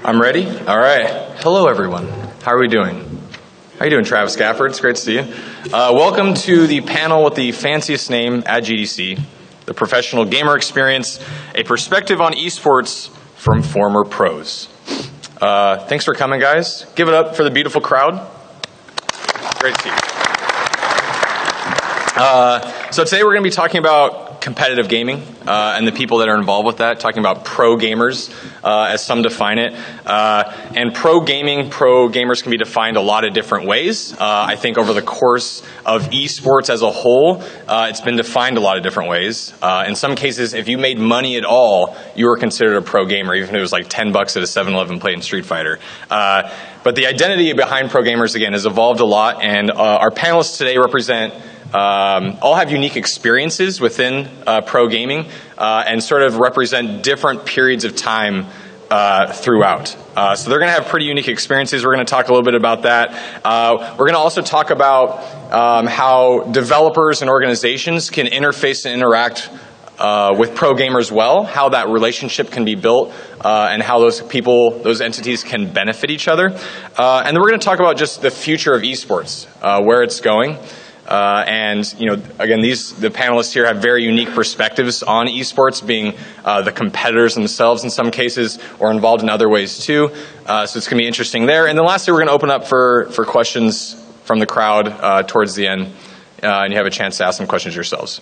I'm ready? All right. Hello, everyone. How are we doing? How are you doing, Travis Gafford? It's great to see you. Welcome to the panel with the fanciest name at GDC, the Professional Gamer Experience, a perspective on esports from former pros. Thanks for coming, guys. Give it up for the beautiful crowd. Great to see you. So today we're going to be talking about competitive gaming and the people that are involved with that, talking about pro gamers as some define it. And pro gamers can be defined a lot of different ways. I think over the course of esports as a whole, it's been defined a lot of different ways. In some cases, if you made money at all, you were considered a pro gamer, even if it was like $10 at a 7-Eleven playing Street Fighter. But the identity behind pro gamers, again, has evolved a lot, and our panelists today represent all have unique experiences within pro gaming and sort of represent different periods of time throughout. So they're going to have pretty unique experiences. We're going to talk a little bit about that. We're going to also talk about how developers and organizations can interface and interact with pro gamers well, how that relationship can be built, and how those entities can benefit each other. And then we're going to talk about just the future of esports, where it's going. And again, the panelists here have very unique perspectives on esports, being the competitors themselves in some cases, or involved in other ways too. So it's going to be interesting there. And then lastly, we're going to open up for questions from the crowd towards the end, and you have a chance to ask some questions yourselves.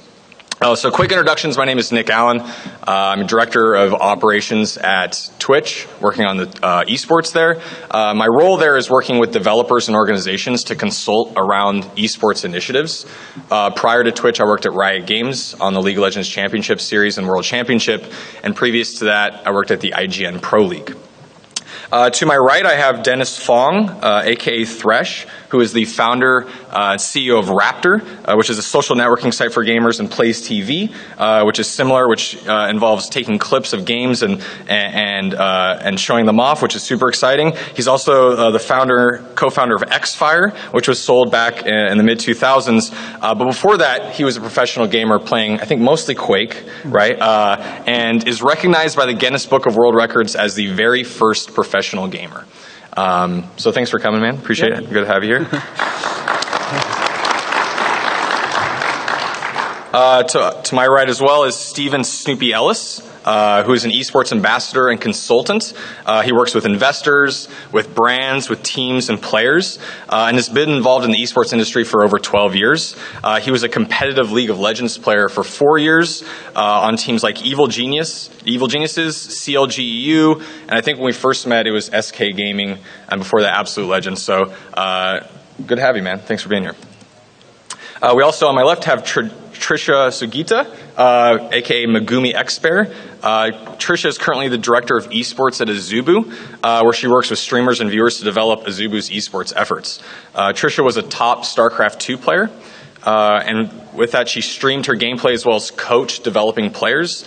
So quick introductions. My name is Nick Allen. I'm Director of Operations at Twitch, working on the esports there. My role there is working with developers and organizations to consult around esports initiatives. Prior to Twitch, I worked at Riot Games on the League of Legends Championship Series and World Championship, and previous to that, I worked at the IGN Pro League. To my right, I have Dennis Fong, aka Thresh, who is the founder, CEO of Raptor, which is a social networking site for gamers, and Plays TV, which is similar, which involves taking clips of games and showing them off, which is super exciting. He's also the co-founder of Xfire, which was sold back in the mid-2000s. But before that, he was a professional gamer playing, I think, mostly Quake, right? And is recognized by the Guinness Book of World Records as the very first professional gamer. So thanks for coming, man. Appreciate it. Good to have you here. To my right as well is Steven Snoopy Ellis, who is an esports ambassador and consultant. He works with investors, with brands, with teams and players, and has been involved in the esports industry for over 12 years. He was a competitive League of Legends player for 4 years on teams like Evil Geniuses, CLGEU, and I think when we first met, it was SK Gaming, and before that, Absolute Legends. So good to have you, man. Thanks for being here. We also, on my left, have Tricia Sugita, aka Megumi Expert. Tricia is currently the director of esports at Azubu, where she works with streamers and viewers to develop Azubu's esports efforts. Tricia was a top Starcraft II player, and with that, she streamed her gameplay as well as coached developing players.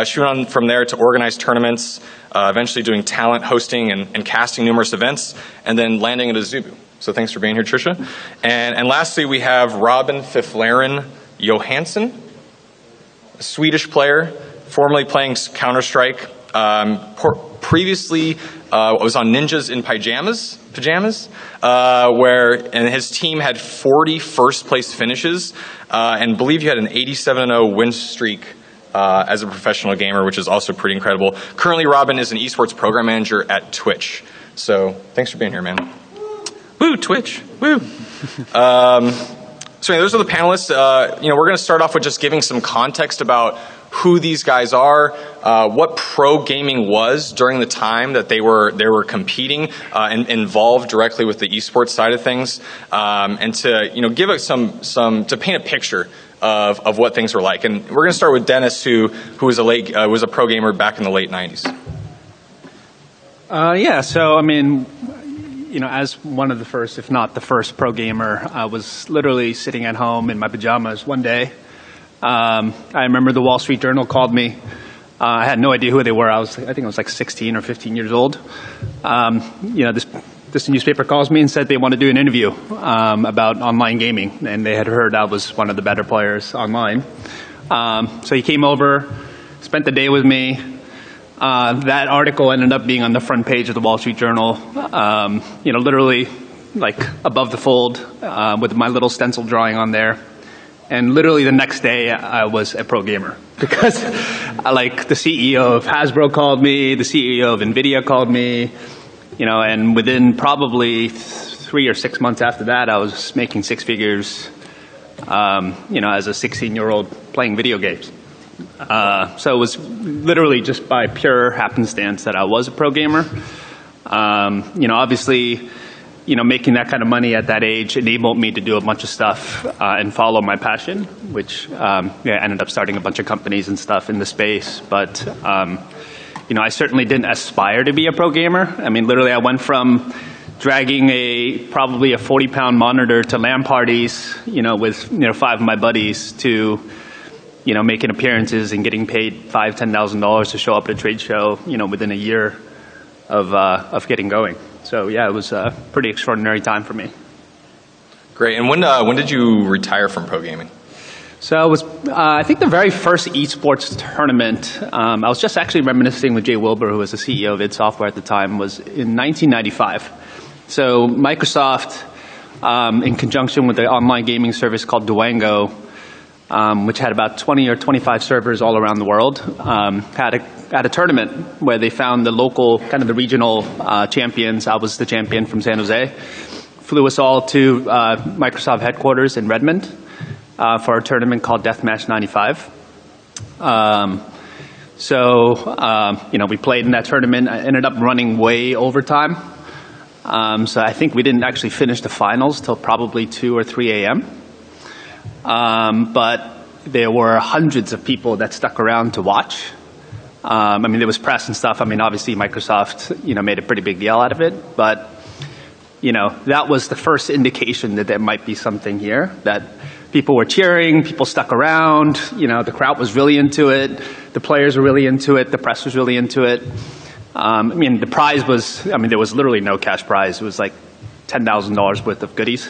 She went on from there to organize tournaments, eventually doing talent hosting and casting numerous events, and then landing at Azubu. So thanks for being here, Tricia. And lastly, we have Robyn Fifflaren Johansson, a Swedish player, formerly playing Counter-Strike. Previously was on Ninjas in Pajamas, and his team had 40 first-place finishes, and believe you had an 87-0 win streak as a professional gamer, which is also pretty incredible. Currently, Robyn is an esports program manager at Twitch. So thanks for being here, man. Woo, Twitch. Woo. So those are the panelists. We're going to start off with just giving some context about who these guys are, what pro gaming was during the time that they were competing and involved directly with the esports side of things, and to give us to paint a picture of what things were like. And we're going to start with Dennis, who was a pro gamer back in the late 90s. So I mean, as one of the first, if not the first pro gamer, I was literally sitting at home in my pajamas one day. I remember the Wall Street Journal called me. I had no idea who they were. I think I was like 16 or 15 years old. This newspaper calls me and said they want to do an interview about online gaming, and they had heard I was one of the better players online. So he came over, spent the day with me. That article ended up being on the front page of the Wall Street Journal, literally like above the fold with my little stencil drawing on there. And literally the next day I was a pro gamer because like the CEO of Hasbro called me, the CEO of NVIDIA called me, and within probably 3 or 6 months after that, I was making six figures, as a 16-year-old playing video games. So it was literally just by pure happenstance that I was a pro gamer. Obviously, making that kind of money at that age enabled me to do a bunch of stuff and follow my passion, which ended up starting a bunch of companies and stuff in the space. But, I certainly didn't aspire to be a pro gamer. I mean, literally, I went from dragging probably a 40-pound monitor to LAN parties, with 5 of my buddies to making appearances and getting paid $5,000, $10,000 to show up at a trade show, within a year of getting going. So yeah, it was a pretty extraordinary time for me. Great. And when did you retire from pro gaming? So it was, I think the very first eSports tournament, I was just actually reminiscing with Jay Wilbur, who was the CEO of id Software at the time, was in 1995. So Microsoft, in conjunction with the online gaming service called Duango, which had about 20 or 25 servers all around the world, had a tournament where they found the local, kind of the regional champions. I was the champion from San Jose. Flew us all to Microsoft headquarters in Redmond for a tournament called Deathmatch 95. We played in that tournament. I ended up running way over time. So I think we didn't actually finish the finals till probably 2 or 3 a.m. But there were hundreds of people that stuck around to watch. There was press and stuff. Obviously Microsoft, made a pretty big deal out of it. But, that was the first indication that there might be something here, that people were cheering, people stuck around, the crowd was really into it, the players were really into it, the press was really into it. The prize was, there was literally no cash prize. It was like $10,000 worth of goodies.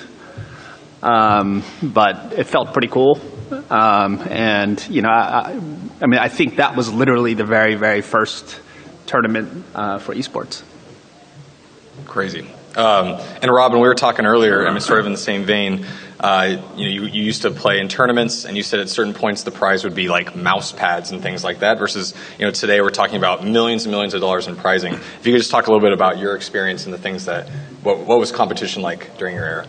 But it felt pretty cool. I think that was literally the very, very first tournament for esports. Crazy. And Robyn, we were talking earlier, sort of in the same vein, you used to play in tournaments, and you said at certain points the prize would be like mouse pads and things like that, versus, today we're talking about millions and millions of dollars in prizing. If you could just talk a little bit about your experience and the things what was competition like during your era?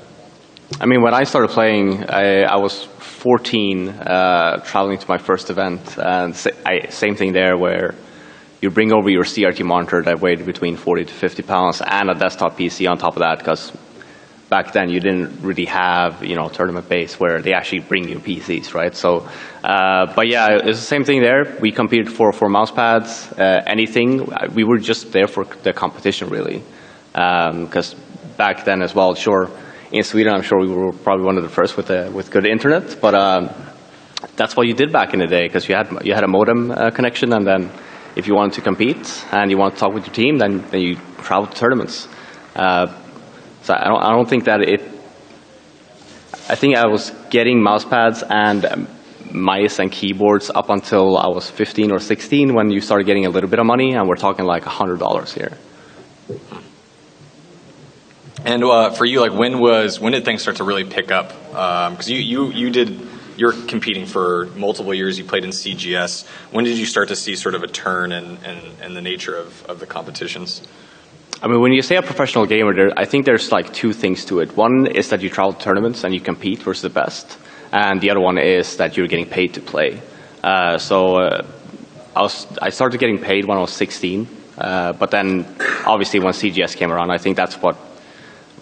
When I started playing, I was 14, traveling to my first event, and same thing there, where you bring over your CRT monitor that weighed between 40 to 50 pounds and a desktop PC on top of that, because back then you didn't really have, tournament base where they actually bring you PCs, right? So, but yeah, it was the same thing there. We competed for mouse pads, anything. We were just there for the competition, really, because back then as well, sure, in Sweden, I'm sure we were probably one of the first with good internet, but that's what you did back in the day, because you had a modem connection, and then if you wanted to compete and you want to talk with your team, then you travel to tournaments. So I don't think that I think I was getting mouse pads and mice and keyboards up until I was 15 or 16, when you started getting a little bit of money, and we're talking like $100 here. And for you, like when did things start to really pick up? Because you're competing for multiple years. You played in CGS. When did you start to see sort of a turn in the nature of the competitions? When you say a professional gamer, I think there's like two things to it. One is that you travel to tournaments and you compete versus the best, and the other one is that you're getting paid to play. I started getting paid when I was 16, but then obviously when CGS came around, I think that's what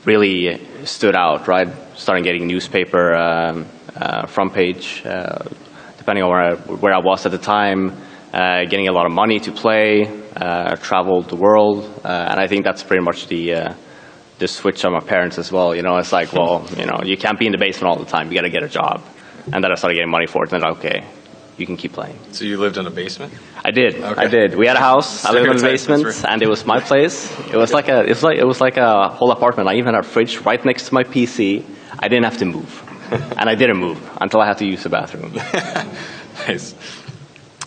really stood out, right? Starting getting newspaper front page, depending on where I was at the time, getting a lot of money to play, traveled the world, and I think that's pretty much the switch on my parents as well. It's like, well, you can't be in the basement all the time. You got to get a job, and then I started getting money for it. And then okay, you can keep playing. So you lived in a basement? I did. Okay. I did. We had a house. I lived in the basement, and it was my place. It was like a whole apartment. I even had a fridge right next to my PC. I didn't have to move, and I didn't move until I had to use the bathroom. Nice.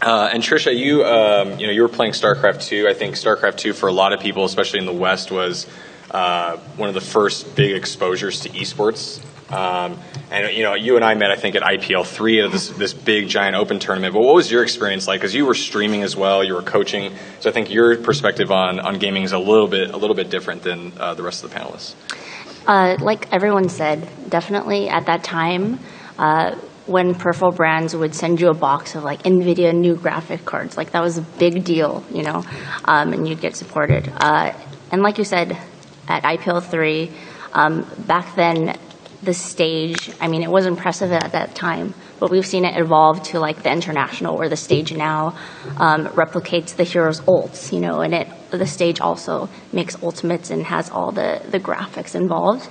And Tricia, you were playing Starcraft II. I think Starcraft II for a lot of people, especially in the West, was one of the first big exposures to esports. And you and I met, I think, at IPL 3 at this big giant open tournament. But what was your experience like? Because you were streaming as well, you were coaching. So I think your perspective on gaming is a little bit different than the rest of the panelists. Like everyone said, definitely at that time, when peripheral brands would send you a box of like NVIDIA new graphic cards, like that was a big deal, and you'd get supported. And like you said, at IPL 3, back then, the stage, it was impressive at that time, but we've seen it evolve to like the international, where the stage now replicates the hero's ults, and the stage also makes ultimates and has all the graphics involved.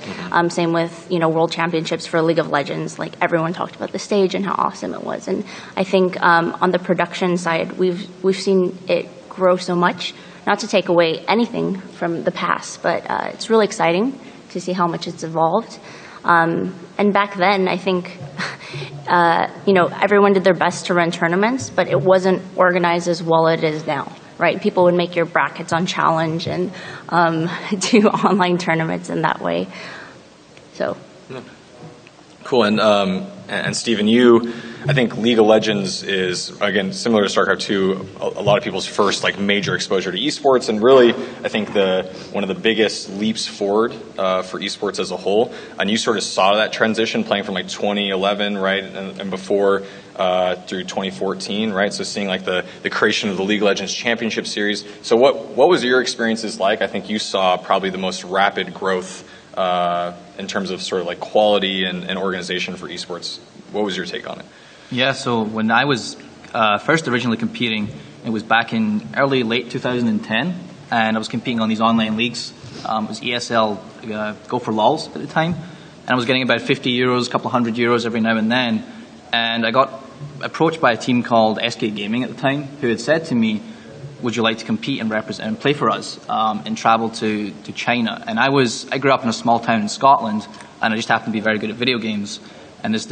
Same with, World Championships for League of Legends. Like everyone talked about the stage and how awesome it was. And I think on the production side, we've seen it grow so much, not to take away anything from the past, but it's really exciting to see how much it's evolved. And back then, I think, everyone did their best to run tournaments, but it wasn't organized as well as it is now, right? People would make your brackets on Challenge and do online tournaments in that way. So. Cool. And Steven, I think League of Legends is, again, similar to StarCraft II, a lot of people's first major exposure to esports, and really, I think one of the biggest leaps forward for esports as a whole. And you sort of saw that transition playing from 2011, right, and before through 2014, right? So seeing the creation of the League of Legends Championship Series. So what was your experiences like? I think you saw probably the most rapid growth in terms of sort of quality and organization for esports. What was your take on it? Yeah, so when I was first originally competing, it was back in late 2010, and I was competing on these online leagues. It was ESL Go for Lols at the time, and I was getting about 50 euros, a couple of €100 every now and then, and I got approached by a team called SK Gaming at the time, who had said to me, would you like to compete and represent and play for us and travel to China? And I grew up in a small town in Scotland, and I just happened to be very good at video games. And this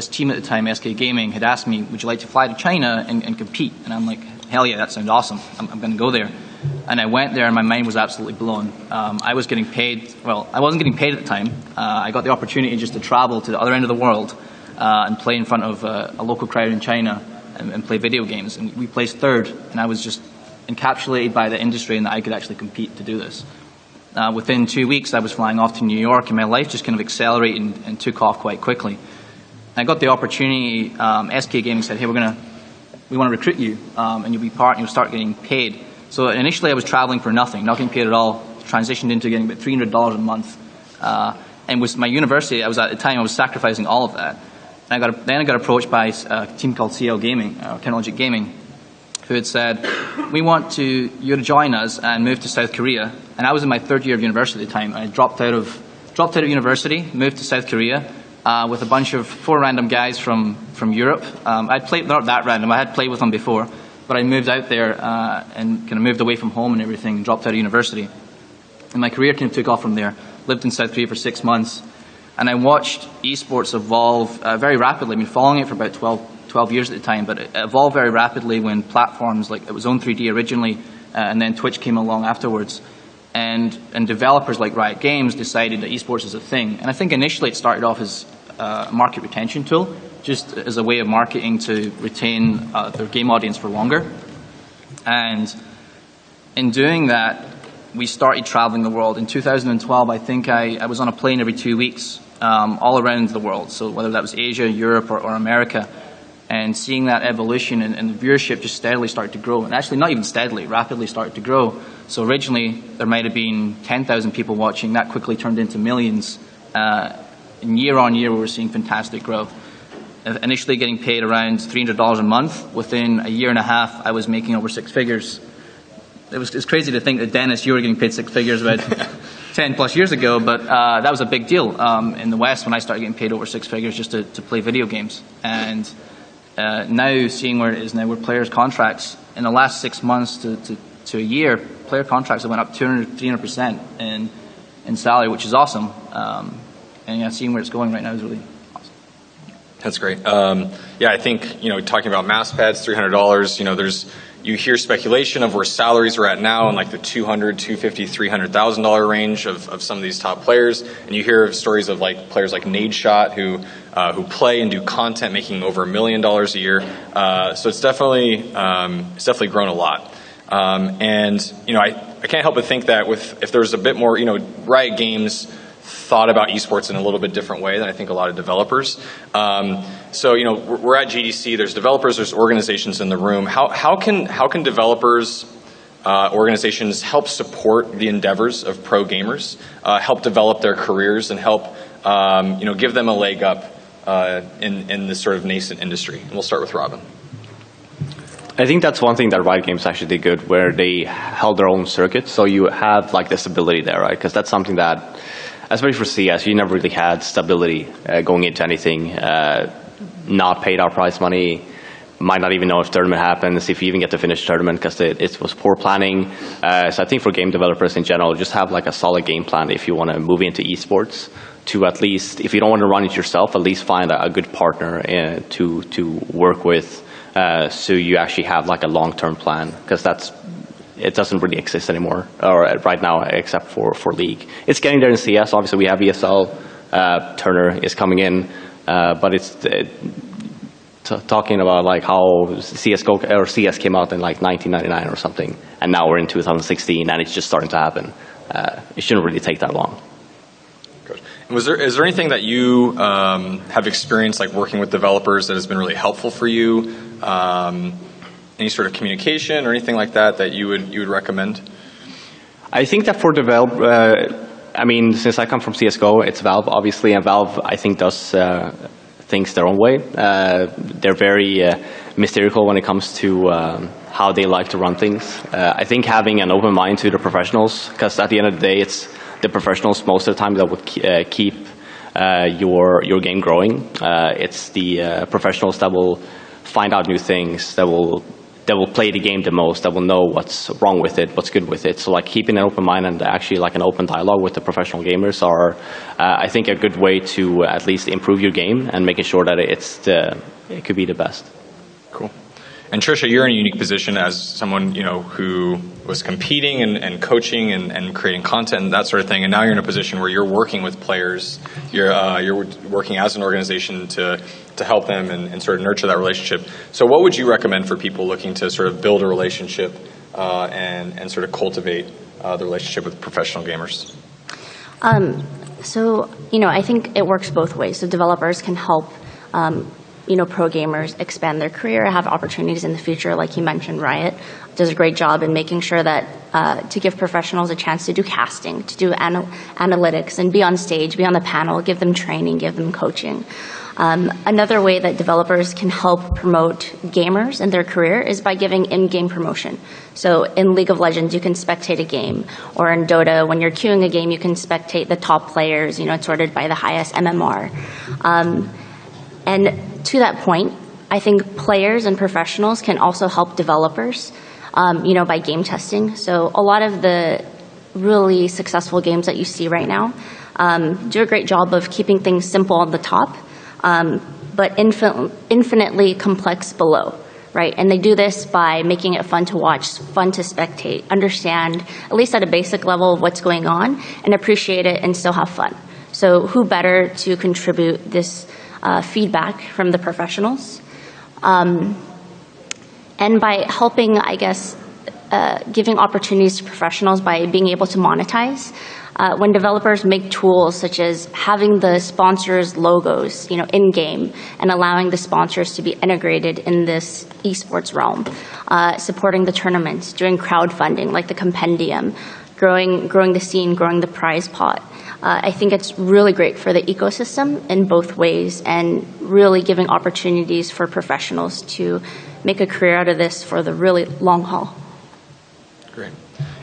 team at the time, SK Gaming, had asked me, would you like to fly to China and compete? And I'm like, hell yeah, that sounds awesome. I'm going to go there. And I went there, and my mind was absolutely blown. I was getting paid. Well, I wasn't getting paid at the time. I got the opportunity just to travel to the other end of the world and play in front of a local crowd in China and play video games. And we placed third, and I was just encapsulated by the industry and that I could actually compete to do this. Within 2 weeks, I was flying off to New York, and my life just kind of accelerated and took off quite quickly. I got the opportunity. SK Gaming said, "Hey, we want to recruit you, and you'll be part, and you'll start getting paid." So initially, I was traveling for nothing, not getting paid at all. Transitioned into getting about $300 a month, and with my university, at the time I was sacrificing all of that. And I got approached by a team called CL Gaming, Technologic Gaming, who had said, "We want you to join us and move to South Korea." And I was in my third year of university at the time. I dropped out of university, moved to South Korea with a bunch of 4 random guys from Europe. I'd played, not that random, I had played with them before, but I moved out there and kind of moved away from home and everything and dropped out of university. And my career kind of took off from there. Lived in South Korea for 6 months, and I watched esports evolve very rapidly. Following it for about 12 years at the time, but it evolved very rapidly when platforms like, it was Zone3D originally, and then Twitch came along afterwards. And developers like Riot Games decided that esports is a thing. And I think initially it started off as a market retention tool, just as a way of marketing to retain their game audience for longer. And in doing that, we started traveling the world. In 2012, I think I was on a plane every 2 weeks all around the world. So whether that was Asia, Europe, or America. And seeing that evolution and the viewership just steadily start to grow. And actually not even steadily, rapidly started to grow. So originally there might have been 10,000 people watching. That quickly turned into millions. And year on year we were seeing fantastic growth. Initially getting paid around $300 a month. Within a year and a half I was making over 6 figures. It's crazy to think that, Dennis, you were getting paid 6 figures about 10 plus years ago, but that was a big deal in the West when I started getting paid over 6 figures just to play video games. And now seeing where it is now, where players' contracts in the last 6 months to a year, player contracts have went up 200-300% in salary, which is awesome. And yeah, seeing where it's going right now is really awesome. That's great. Yeah, I think, talking about mouse pads, $300, you hear speculation of where salaries are at now in like the $200,000, $250,000, $300,000 range of some of these top players. And you hear of stories of like players like Nadeshot who play and do content making over $1 million a year. So it's definitely grown a lot. I can't help but think that if there was a bit more, Riot Games thought about esports in a little bit different way than I think a lot of developers. So we're at GDC. There's developers. There's organizations in the room. How can developers, organizations help support the endeavors of pro gamers, help develop their careers, and help give them a leg up in this sort of nascent industry? And we'll start with Robyn. I think that's one thing that Riot Games actually did good, where they held their own circuit. So you have like the stability there, right? Because that's something that, especially for CS, you never really had stability going into anything. Not paid out prize money, might not even know if tournament happens, if you even get to finish tournament, because it was poor planning. So I think for game developers in general, just have like a solid game plan if you want to move into esports. To at least, if you don't want to run it yourself, at least find a good partner to work with, so you actually have like a long-term plan, because it doesn't really exist anymore, or right now, except for League. It's getting there in CS. Obviously, we have ESL. Turner is coming in, but it's talking about like how CSGO or CS came out in like 1999 or something, and now we're in 2016, and it's just starting to happen. It shouldn't really take that long. Good. And is there anything that you have experienced, like working with developers, that has been really helpful for you? Any sort of communication or anything like that you would recommend? I think that for since I come from CSGO, it's Valve, obviously, and Valve, I think, does things their own way. They're very mystical when it comes to how they like to run things. I think having an open mind to the professionals, because at the end of the day, it's the professionals most of the time that would keep your game growing. It's the professionals that will find out new things, that will play the game the most, that will know what's wrong with it, what's good with it. So like keeping an open mind and actually like an open dialogue with the professional gamers are, I think, a good way to at least improve your game and making sure that it could be the best. Cool. And Tricia, you're in a unique position as someone who was competing and coaching and creating content and that sort of thing, and now you're in a position where you're working with players. You're working as an organization to help them and sort of nurture that relationship. So what would you recommend for people looking to sort of build a relationship and sort of cultivate the relationship with professional gamers? So I think it works both ways. So developers can help pro gamers expand their career, have opportunities in the future. Like you mentioned, Riot does a great job in making sure that to give professionals a chance to do casting, to do analytics, and be on stage, be on the panel, give them training, give them coaching. Another way that developers can help promote gamers and their career is by giving in-game promotion. So in League of Legends, you can spectate a game, or in Dota, when you're queuing a game, you can spectate the top players, it's sorted by the highest MMR. And to that point, I think players and professionals can also help developers, by game testing. So a lot of the really successful games that you see right now do a great job of keeping things simple on the top, but infinitely complex below, right? And they do this by making it fun to watch, fun to spectate, understand, at least at a basic level, of what's going on, and appreciate it and still have fun. So who better to contribute this feedback from the professionals? And by helping, I guess, giving opportunities to professionals by being able to monetize. When developers make tools such as having the sponsors' logos, in-game, and allowing the sponsors to be integrated in this esports realm, supporting the tournaments, doing crowdfunding like the compendium, growing the scene, growing the prize pot. I think it's really great for the ecosystem in both ways, and really giving opportunities for professionals to make a career out of this for the really long haul. Great.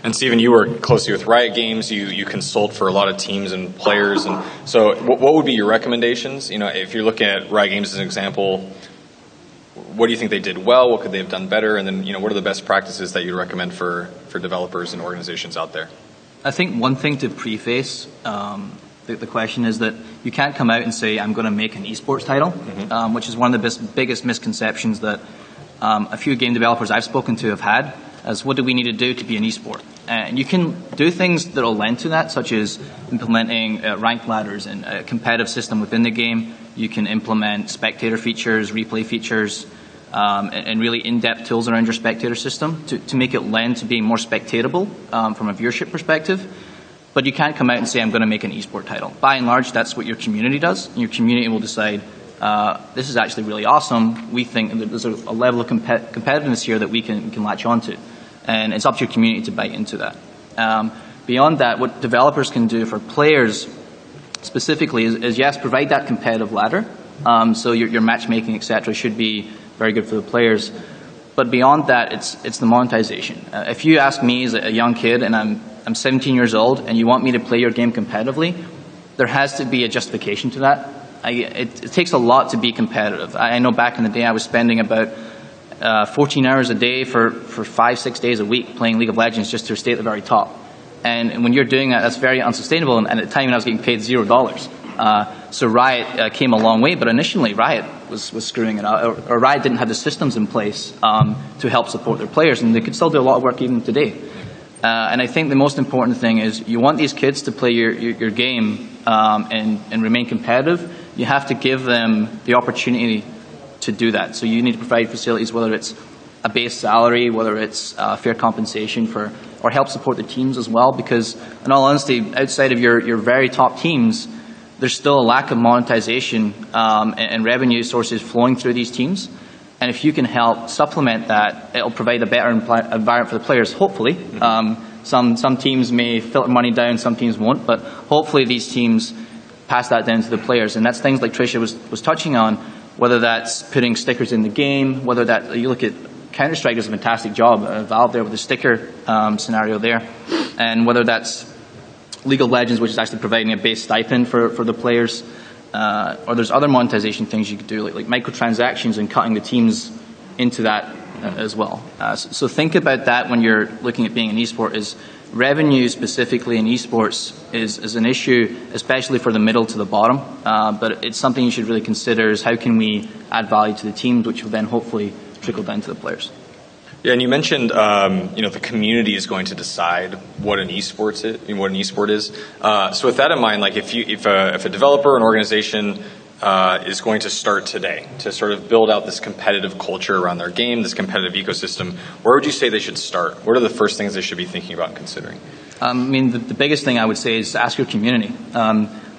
And Steven, you work closely with Riot Games. You consult for a lot of teams and players. And so what would be your recommendations? If you're looking at Riot Games as an example, what do you think they did well? What could they have done better? And then, what are the best practices that you'd recommend for developers and organizations out there? I think one thing to preface the question is that you can't come out and say, I'm going to make an esports title, which is one of the biggest misconceptions that a few game developers I've spoken to have had, as what do we need to do to be an esport? And you can do things that will lend to that, such as implementing ranked ladders and a competitive system within the game. You can implement spectator features, replay features, and really in-depth tools around your spectator system to make it lend to being more spectatable from a viewership perspective. But you can't come out and say, I'm going to make an esport title. By and large, that's what your community does. And your community will decide, this is actually really awesome. We think that there's a level of competitiveness here that we can latch onto. And it's up to your community to bite into that. Beyond that, what developers can do for players specifically is yes, provide that competitive ladder. So your matchmaking, etc., should be very good for the players. But beyond that, it's the monetization. If you ask me as a young kid, and I'm 17 years old, and you want me to play your game competitively, there has to be a justification to that. It takes a lot to be competitive. I know back in the day I was spending about 14 hours a day for 5-6 days a week playing League of Legends just to stay at the very top. And when you're doing that, that's very unsustainable. And at the time, I was getting paid $0. So Riot came a long way, but initially Riot was screwing it out. Or Riot didn't have the systems in place to help support their players, and they could still do a lot of work even today. And I think the most important thing is you want these kids to play your game and remain competitive. You have to give them the opportunity to do that. So you need to provide facilities, whether it's a base salary, whether it's fair compensation or help support the teams as well, because in all honesty, outside of your very top teams, there's still a lack of monetization and revenue sources flowing through these teams. And if you can help supplement that, it'll provide a better environment for the players, hopefully. Some teams may filter money down, some teams won't, but hopefully these teams pass that down to the players. And that's things like Tricia was touching on, whether that's putting stickers in the game, whether that, you look at Counter-Strike does a fantastic job, Valve there with the sticker scenario there, and whether that's League of Legends, which is actually providing a base stipend for the players, or there's other monetization things you could do, like microtransactions and cutting the teams into that as well. So think about that when you're looking at being an esport, is revenue specifically in esports is an issue, especially for the middle to the bottom, but it's something you should really consider is how can we add value to the teams, which will then hopefully trickle down to the players. Yeah, and you mentioned the community is going to decide what an esport is. So with that in mind, like if a developer, an organization is going to start today to sort of build out this competitive culture around their game, this competitive ecosystem, where would you say they should start? What are the first things they should be thinking about and considering? I mean, the biggest thing I would say is ask your community.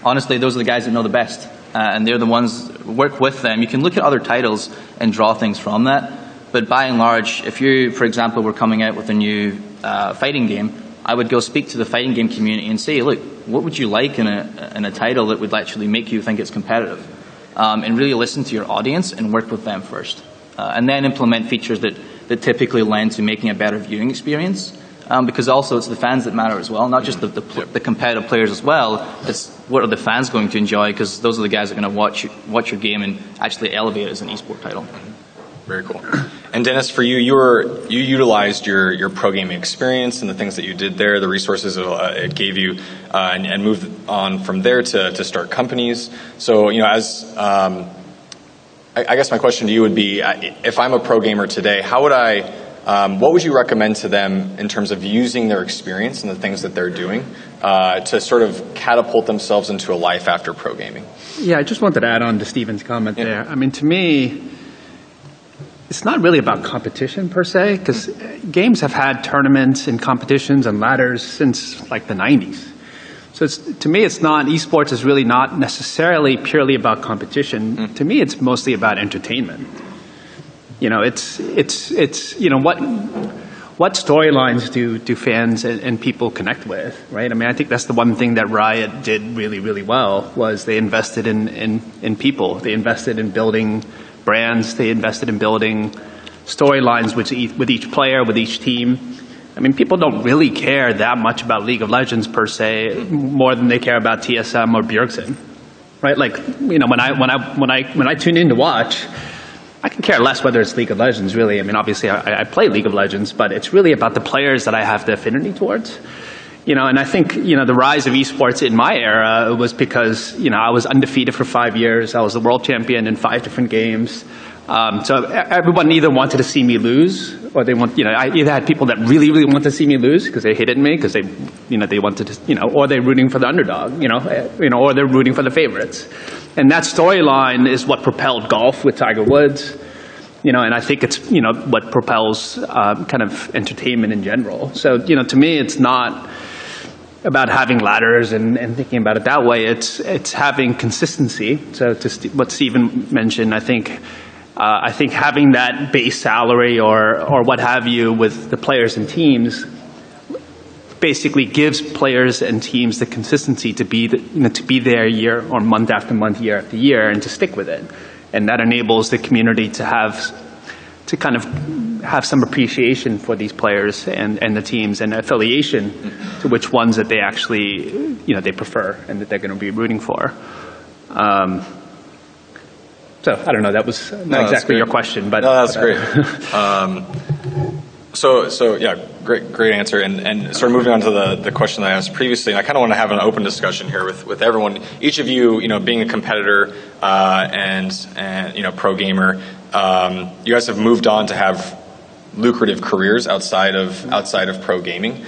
Honestly, those are the guys that know the best, and they're the ones, work with them. You can look at other titles and draw things from that, but by and large, if you, for example, were coming out with a new fighting game, I would go speak to the fighting game community and say, look, what would you like in a title that would actually make you think it's competitive? And really listen to your audience and work with them first. And then implement features that typically lend to making a better viewing experience. Because also it's the fans that matter as well, not just the competitive players as well. It's what are the fans going to enjoy, because those are the guys that are going to watch your game and actually elevate it as an esport title. Very cool. And Dennis, for you, you utilized your pro gaming experience and the things that you did there, the resources it gave you, and moved on from there to start companies. So, as I guess my question to you would be, if I'm a pro gamer today, how would what would you recommend to them in terms of using their experience and the things that they're doing to sort of catapult themselves into a life after pro gaming? Yeah, I just wanted to add on to Steven's comment there. I mean, to me, it's not really about competition per se, because games have had tournaments and competitions and ladders since like the 90s. So to me, it's not, esports is really not necessarily purely about competition. To me, it's mostly about entertainment. It's what storylines do fans and people connect with, right? I mean, I think that's the one thing that Riot did really, really well, was they invested in people. They invested in building brands. They invested in building storylines with each player, with each team. I mean, people don't really care that much about League of Legends per se, more than they care about TSM or Bjergsen, right? Like, when I tune in to watch, I can care less whether it's League of Legends, really. I mean, obviously, I play League of Legends, but it's really about the players that I have the affinity towards. And I think, the rise of esports in my era was because, I was undefeated for 5 years. I was the world champion in 5 different games. So everyone either wanted to see me lose, or I either had people that really, really wanted to see me lose because they hated me because they wanted to, or they're rooting for the underdog, or they're rooting for the favorites. And that storyline is what propelled golf with Tiger Woods, and I think it's, what propels kind of entertainment in general. So, to me, it's not about having ladders and thinking about it that way. It's having consistency. So what Stephen mentioned, I think having that base salary or what have you with the players and teams basically gives players and teams the consistency to be there year or month after month, year after year, and to stick with it. And that enables the community to kind of have some appreciation for these players and the teams and affiliation to which ones that they actually, they prefer and that they're going to be rooting for. So I don't know, that was not exactly your question, but. No, that's great. So yeah, great answer. And sort of moving on to the question that I asked previously, I kind of want to have an open discussion here with everyone. Each of you, being a competitor and pro gamer, you guys have moved on to have lucrative careers outside of pro gaming.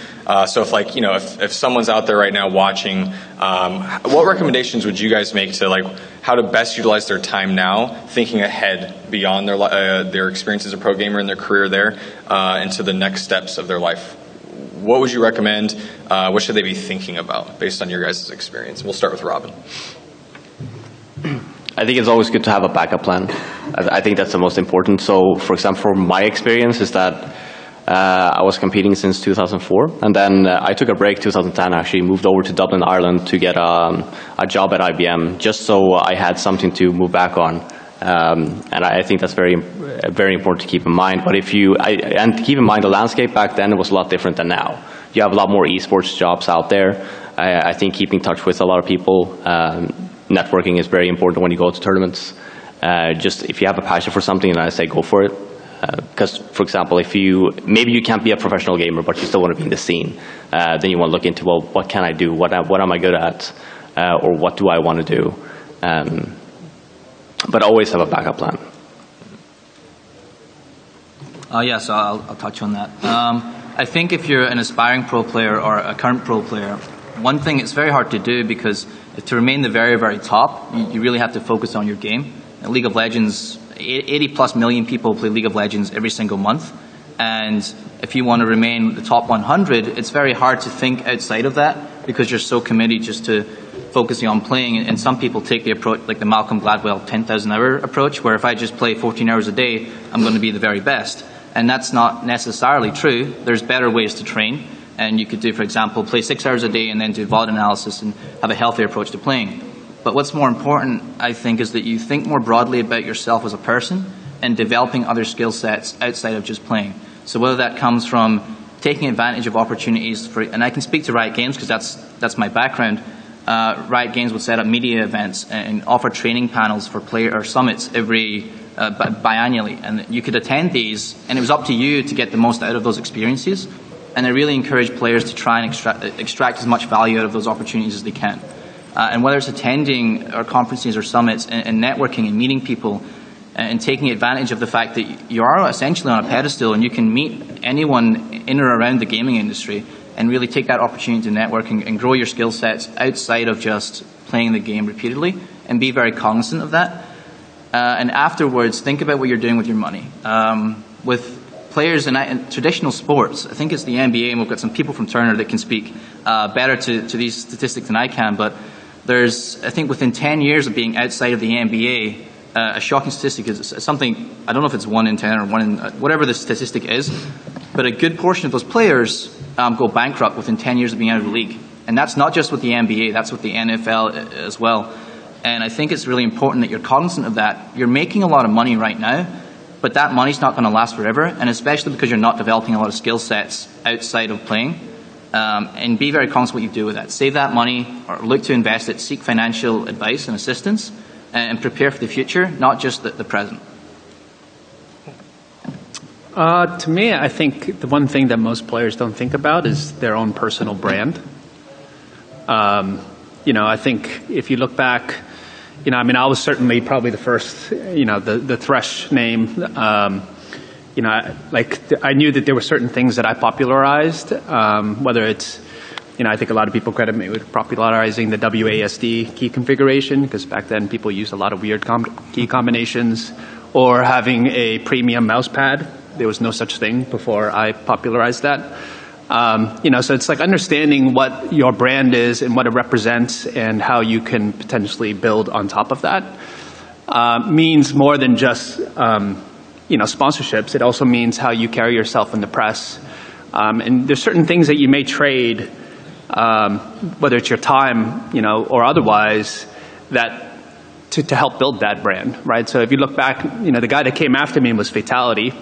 So if someone's out there right now watching, what recommendations would you guys make to how to best utilize their time now, thinking ahead beyond their experience as a pro gamer and their career there, into the next steps of their life? What would you recommend? What should they be thinking about based on your guys' experience? We'll start with Robyn. I think it's always good to have a backup plan. I think that's the most important. So, for example, from my experience is that I was competing since 2004, and then I took a break 2010, actually moved over to Dublin, Ireland to get a job at IBM, just so I had something to move back on. And I think that's very, very important to keep in mind. But and keep in mind, the landscape back then was a lot different than now. You have a lot more esports jobs out there. I think keeping in touch with a lot of people, networking is very important when you go to tournaments. Just if you have a passion for something, and I say go for it. Because, for example, maybe you can't be a professional gamer, but you still want to be in the scene, then you want to look into, well, what can I do? What am I good at? Or what do I want to do? But always have a backup plan. So I'll touch on that. I think if you're an aspiring pro player or a current pro player, one thing it's very hard to do because to remain the very, very top, you really have to focus on your game. In League of Legends, 80 plus million people play League of Legends every single month. And if you want to remain the top 100, it's very hard to think outside of that because you're so committed just to focusing on playing. And some people take the approach, like the Malcolm Gladwell 10,000 hour approach, where if I just play 14 hours a day, I'm going to be the very best. And that's not necessarily true. There's better ways to train. And you could do, for example, play 6 hours a day and then do VOD analysis and have a healthier approach to playing. But what's more important, I think, is that you think more broadly about yourself as a person and developing other skill sets outside of just playing. So whether that comes from taking advantage of opportunities and I can speak to Riot Games because that's my background. Riot Games would set up media events and offer training panels for player or summits every biannually, and you could attend these, and it was up to you to get the most out of those experiences. And I really encourage players to try and extract as much value out of those opportunities as they can. And whether it's attending our conferences or summits and networking and meeting people and taking advantage of the fact that you are essentially on a pedestal and you can meet anyone in or around the gaming industry and really take that opportunity to network and grow your skill sets outside of just playing the game repeatedly and be very cognizant of that. And afterwards, think about what you're doing with your money. With players in traditional sports, I think it's the NBA, and we've got some people from Turner that can speak better to these statistics than I can, but there's, I think within 10 years of being outside of the NBA, a shocking statistic is something, I don't know if it's 1 in 10 or 1 in, whatever the statistic is, but a good portion of those players go bankrupt within 10 years of being out of the league. And that's not just with the NBA, that's with the NFL as well. And I think it's really important that you're cognizant of that. You're making a lot of money right now, but that money's not going to last forever, and especially because you're not developing a lot of skill sets outside of playing. And be very conscious what you do with that. Save that money or look to invest it, seek financial advice and assistance, and prepare for the future, not just the present. To me, I think the one thing that most players don't think about is their own personal brand. I think if you look back, I was certainly probably the first, the Thresh name. I knew that there were certain things that I popularized, whether it's, I think a lot of people credit me with popularizing the WASD key configuration, because back then people used a lot of weird key combinations, or having a premium mouse pad. There was no such thing before I popularized that. So it's like understanding what your brand is and what it represents and how you can potentially build on top of that means more than just, sponsorships. It also means how you carry yourself in the press. And there's certain things that you may trade, whether it's your time, or otherwise, that to help build that brand, right? So if you look back, the guy that came after me was Fatality.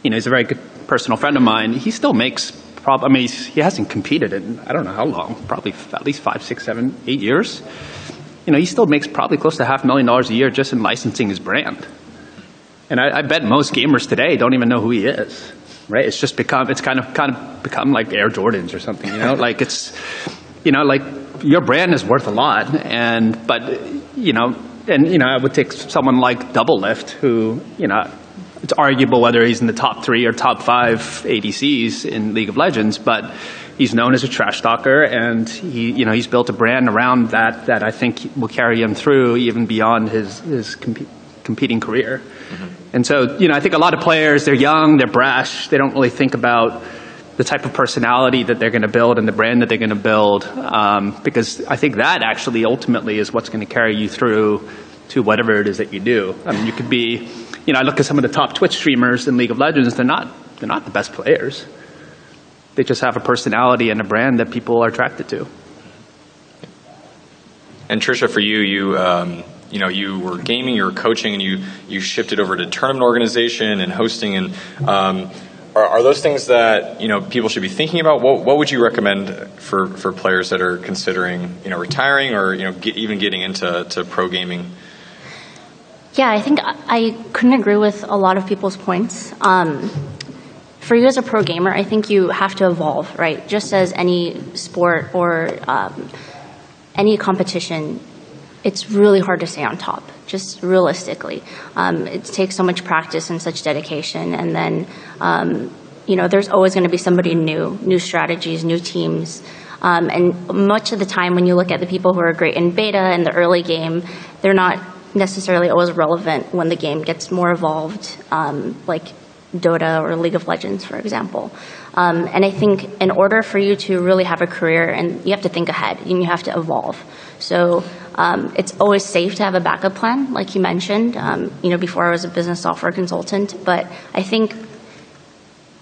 He's a very good personal friend of mine. He still makes, he hasn't competed in, I don't know how long, probably at least 5, 6, 7, 8 years. He still makes probably close to $500,000 a year just in licensing his brand. And I bet most gamers today don't even know who he is, right? It's just become, it's kind of become like Air Jordans or something, like it's, like your brand is worth a lot. But I would take someone like Doublelift, who, it's arguable whether he's in the top 3 or top 5 ADCs in League of Legends, but he's known as a trash talker, and he's built a brand around that I think will carry him through even beyond his competing career. Mm-hmm. And so, I think a lot of players, they're young, they're brash, they don't really think about the type of personality that they're going to build and the brand that they're going to build, because I think that actually ultimately is what's going to carry you through to whatever it is that you do. I mean, you could be, I look at some of the top Twitch streamers in League of Legends, they're not the best players. They just have a personality and a brand that people are attracted to. And Tricia, for you, you were gaming, you were coaching, and you shifted over to tournament organization and hosting. And are those things that people should be thinking about? What would you recommend for players that are considering retiring or even getting into pro gaming? Yeah, I think I couldn't agree with a lot of people's points. For you as a pro gamer, I think you have to evolve, right? Just as any sport or any competition, it's really hard to stay on top, just realistically. It takes so much practice and such dedication, and then, there's always going to be somebody new strategies, new teams. And much of the time when you look at the people who are great in beta and the early game, they're not necessarily always relevant when the game gets more evolved, like Dota or League of Legends, for example. And I think in order for you to really have a career, and you have to think ahead and you have to evolve. So it's always safe to have a backup plan, like you mentioned, before I was a business software consultant. But I think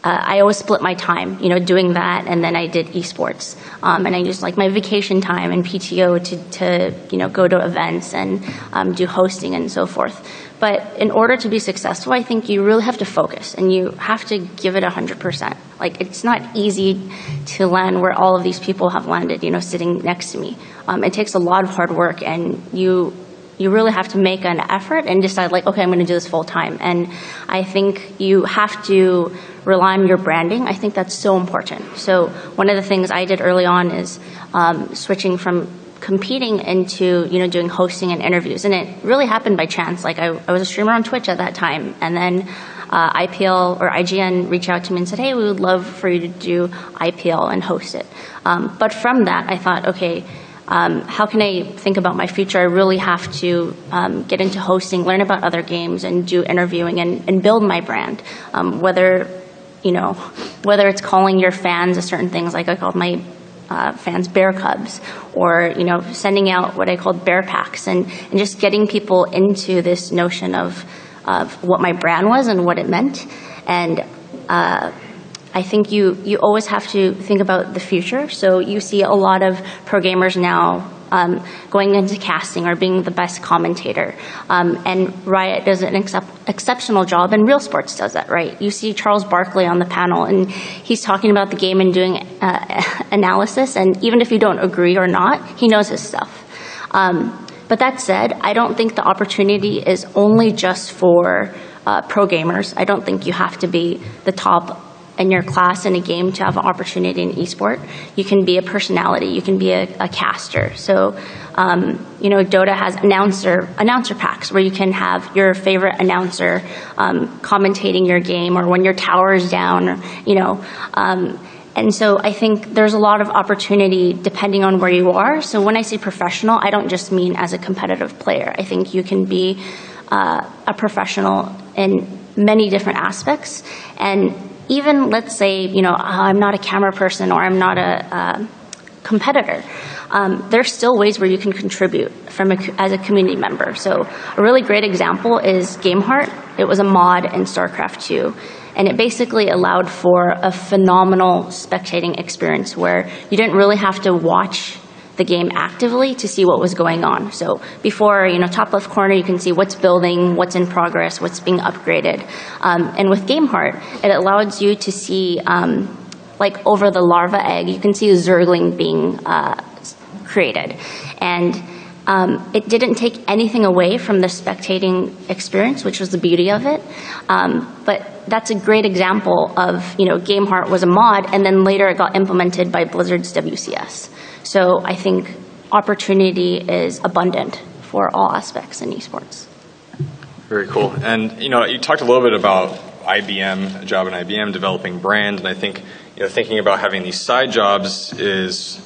I always split my time, doing that, and then I did eSports. And I used like my vacation time and PTO to go to events and do hosting and so forth. But in order to be successful, I think you really have to focus and you have to give it 100%. Like, it's not easy to land where all of these people have landed, sitting next to me. It takes a lot of hard work, and you really have to make an effort and decide, like, okay, I'm going to do this full time. And I think you have to rely on your branding. I think that's so important. So one of the things I did early on is switching from competing into doing hosting and interviews, and it really happened by chance. Like, I was a streamer on Twitch at that time, and then IPL or IGN reached out to me and said, hey, we would love for you to do IPL and host it. But from that, I thought, okay, how can I think about my future? I really have to get into hosting, learn about other games, and do interviewing and build my brand. Whether it's calling your fans a certain things, like I called my fans bear cubs, or sending out what I called bear packs, and just getting people into this notion of what my brand was and what it meant. And I think you always have to think about the future. So you see a lot of pro gamers now going into casting or being the best commentator. And Riot does an exceptional job, and Real Sports does that, right? You see Charles Barkley on the panel, and he's talking about the game and doing analysis, and even if you don't agree or not, he knows his stuff. But that said, I don't think the opportunity is only just for pro gamers. I don't think you have to be the top in your class in a game to have an opportunity in esport. You can be a personality. You can be a caster. So, Dota has announcer packs where you can have your favorite announcer commentating your game, or when your tower is down, and so I think there's a lot of opportunity depending on where you are. So when I say professional, I don't just mean as a competitive player. I think you can be a professional in many different aspects. And even, let's say, I'm not a camera person, or I'm not a competitor. There's still ways where you can contribute as a community member. So a really great example is GameHeart. It was a mod in Starcraft II. And it basically allowed for a phenomenal spectating experience where you didn't really have to watch the game actively to see what was going on. So before, top left corner, you can see what's building, what's in progress, what's being upgraded. And with GameHeart, it allows you to see, over the larva egg, you can see a Zergling being created. And it didn't take anything away from the spectating experience, which was the beauty of it. But that's a great example of, GameHeart was a mod, and then later it got implemented by Blizzard's WCS. So I think opportunity is abundant for all aspects in esports. Very cool. And, you talked a little bit about IBM, a job in IBM, developing brand, and I think, thinking about having these side jobs is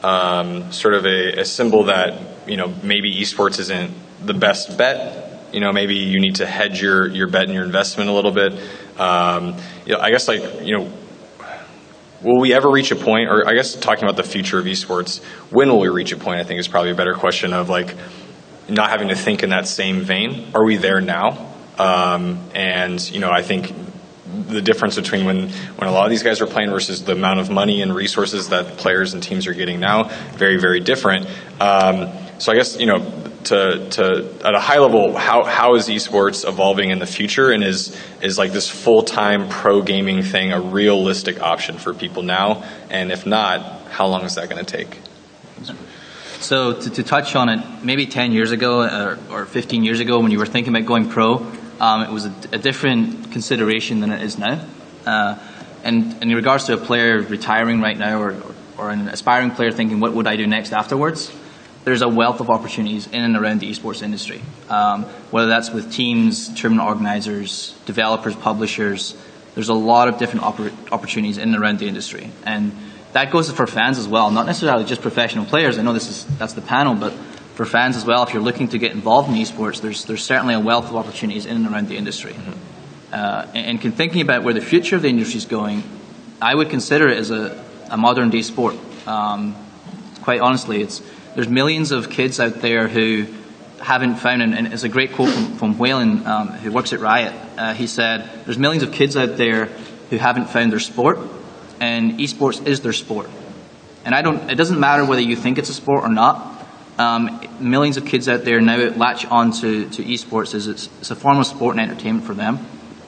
sort of a symbol that, maybe esports isn't the best bet. Maybe you need to hedge your bet and your investment a little bit. I guess will we ever reach a point, or I guess talking about the future of esports, when will we reach a point, I think is probably a better question of not having to think in that same vein. Are we there now? I think the difference between when a lot of these guys are playing versus the amount of money and resources that players and teams are getting now, very, very different. So I guess, to at a high level, how is esports evolving in the future, and is this full-time pro gaming thing a realistic option for people now? And if not, how long is that going to take? So to touch on it, maybe 10 years ago or 15 years ago, when you were thinking about going pro, it was a different consideration than it is now. And in regards to a player retiring right now, or an aspiring player thinking, what would I do next afterwards? There's a wealth of opportunities in and around the esports industry, whether that's with teams, tournament organizers, developers, publishers. There's a lot of different opportunities in and around the industry, and that goes for fans as well, not necessarily just professional players. I know that's the panel, but for fans as well, if you're looking to get involved in esports, there's certainly a wealth of opportunities in and around the industry. Mm-hmm. And thinking about where the future of the industry is going, I would consider it as a modern day sport. Quite honestly, there's millions of kids out there who haven't found, and it's a great quote from Whalen, who works at Riot. He said, there's millions of kids out there who haven't found their sport, and esports is their sport. And it doesn't matter whether you think it's a sport or not. Millions of kids out there now latch on to esports as it's a form of sport and entertainment for them,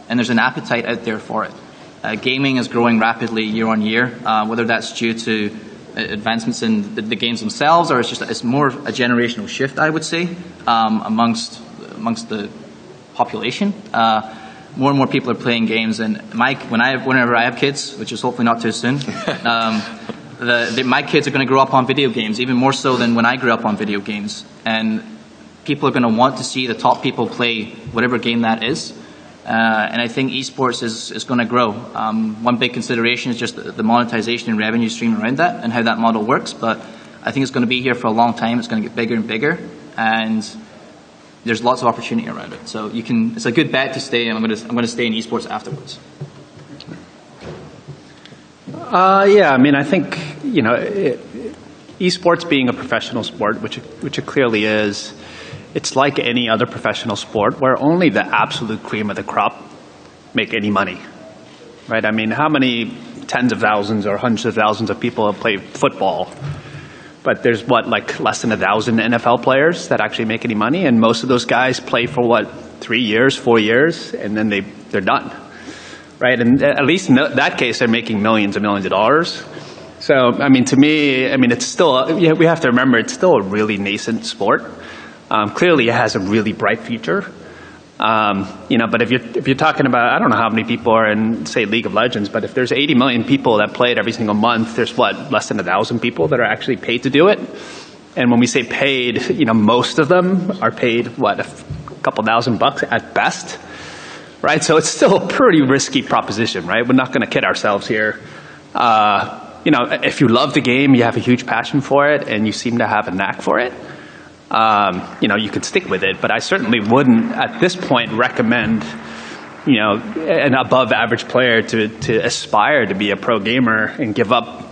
and there's an appetite out there for it. Gaming is growing rapidly year on year, whether that's due to advancements in the games themselves, or it's more a generational shift, I would say, amongst the population. More and more people are playing games, and whenever I have kids, which is hopefully not too soon, my kids are going to grow up on video games, even more so than when I grew up on video games. And people are going to want to see the top people play whatever game that is. And I think esports is going to grow. One big consideration is just the monetization and revenue stream around that and how that model works. But I think it's going to be here for a long time. It's going to get bigger and bigger, and there's lots of opportunity around it. So it's a good bet to stay. And I'm going to stay in esports afterwards. Yeah, I mean, I think esports being a professional sport, which it clearly is. It's like any other professional sport where only the absolute cream of the crop make any money, right? I mean, how many tens of thousands or hundreds of thousands of people play football? But there's less than 1,000 NFL players that actually make any money, and most of those guys play for 3 years, 4 years, and then they're done, right? And at least in that case, they're making millions and millions of dollars. So, I mean, to me, it's still, we have to remember, it's still a really nascent sport. Clearly, it has a really bright future. But if you're talking about, I don't know how many people are in, say, League of Legends, but if there's 80 million people that play it every single month, there's less than 1,000 people that are actually paid to do it. And when we say paid, most of them are paid, a couple $1,000 at best, right? So it's still a pretty risky proposition, right? We're not going to kid ourselves here. If you love the game, you have a huge passion for it, and you seem to have a knack for it, you could stick with it. But I certainly wouldn't, at this point, recommend, an above-average player to aspire to be a pro gamer and give up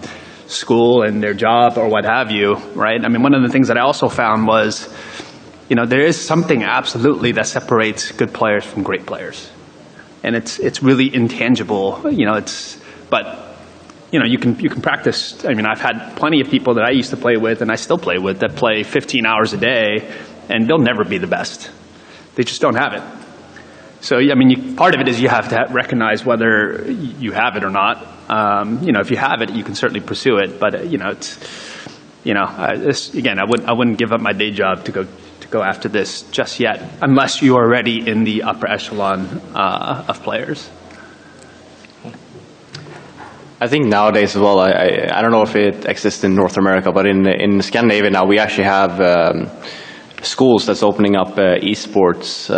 school and their job or what have you, right? I mean, one of the things that I also found was, there is something absolutely that separates good players from great players. And it's really intangible, you can practice. I mean, I've had plenty of people that I used to play with and I still play with that play 15 hours a day, and they'll never be the best. They just don't have it. So, part of it is you have to recognize whether you have it or not. If you have it, you can certainly pursue it. But, I wouldn't give up my day job to go after this just yet, unless you are already in the upper echelon of players. I think nowadays as well, I don't know if it exists in North America, but in Scandinavia now, we actually have schools that's opening up eSports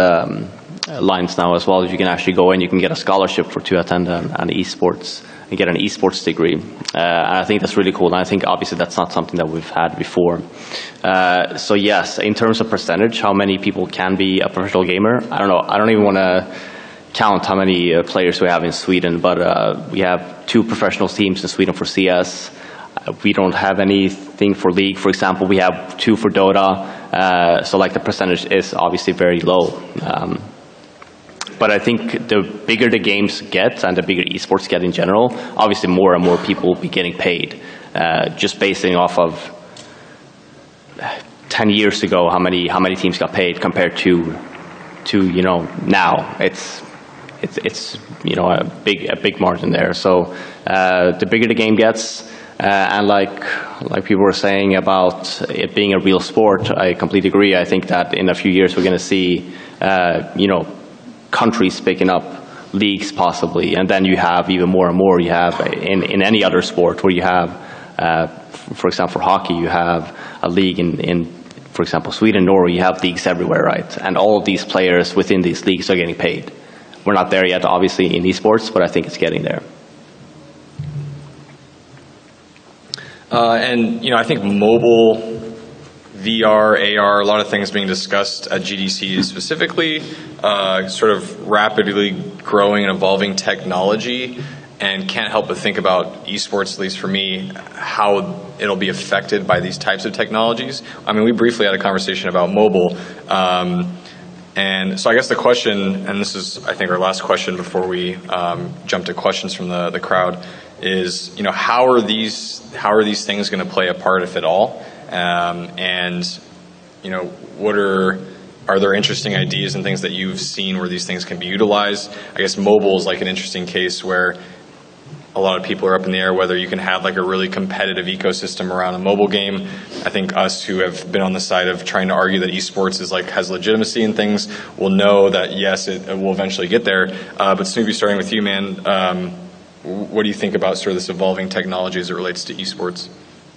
lines now as well. You can actually go in, you can get a scholarship to attend an eSports and get an eSports degree. And I think that's really cool. And I think obviously that's not something that we've had before. So yes, in terms of percentage, how many people can be a professional gamer? I don't know. I don't even want to count how many players we have in Sweden, but we have 2 professional teams in Sweden for CS. We don't have anything for League, for example. We have 2 for Dota. So the percentage is obviously very low. But I think the bigger the games get and the bigger esports get in general, obviously more and more people will be getting paid. Just basing off of 10 years ago, how many teams got paid compared to now. It's a big margin there. So the bigger the game gets, and like people were saying about it being a real sport, I completely agree. I think that in a few years we're going to see countries picking up leagues possibly, and then you have even more and more. You have in any other sport where you have, for example, for hockey, you have a league in for example, Sweden, Norway. You have leagues everywhere, right? And all of these players within these leagues are getting paid. We're not there yet, obviously, in esports, but I think it's getting there. I think mobile, VR, AR, a lot of things being discussed at GDC specifically, sort of rapidly growing and evolving technology, and can't help but think about esports, at least for me, how it'll be affected by these types of technologies. I mean, we briefly had a conversation about mobile, and so I guess the question, and this is, I think, our last question before we jump to questions from the crowd, is, how are these things going to play a part, if at all? What are there interesting ideas and things that you've seen where these things can be utilized? I guess mobile is like an interesting case where a lot of people are up in the air whether you can have like a really competitive ecosystem around a mobile game. I think us who have been on the side of trying to argue that esports is has legitimacy and things will know that yes, it will eventually get there. But Snoopy, starting with you, man, what do you think about sort of this evolving technology as it relates to esports?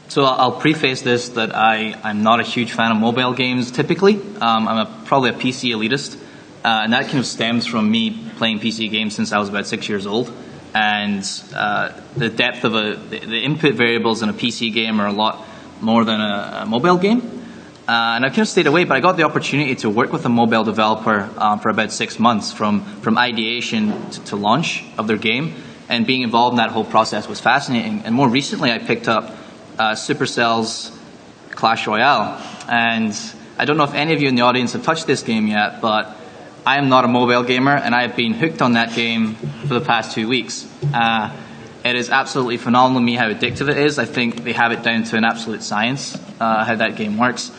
So I'll preface this that I'm not a huge fan of mobile games typically. I'm probably a PC elitist, and that kind of stems from me playing PC games since I was about 6 years old. And the depth of the input variables in a PC game are a lot more than a mobile game. And I kind of stayed away, but I got the opportunity to work with a mobile developer for about 6 months, from ideation to launch of their game. And being involved in that whole process was fascinating. And more recently, I picked up Supercell's Clash Royale. And I don't know if any of you in the audience have touched this game yet, but I am not a mobile gamer, and I have been hooked on that game for the past 2 weeks. It is absolutely phenomenal to me how addictive it is. I think they have it down to an absolute science, how that game works.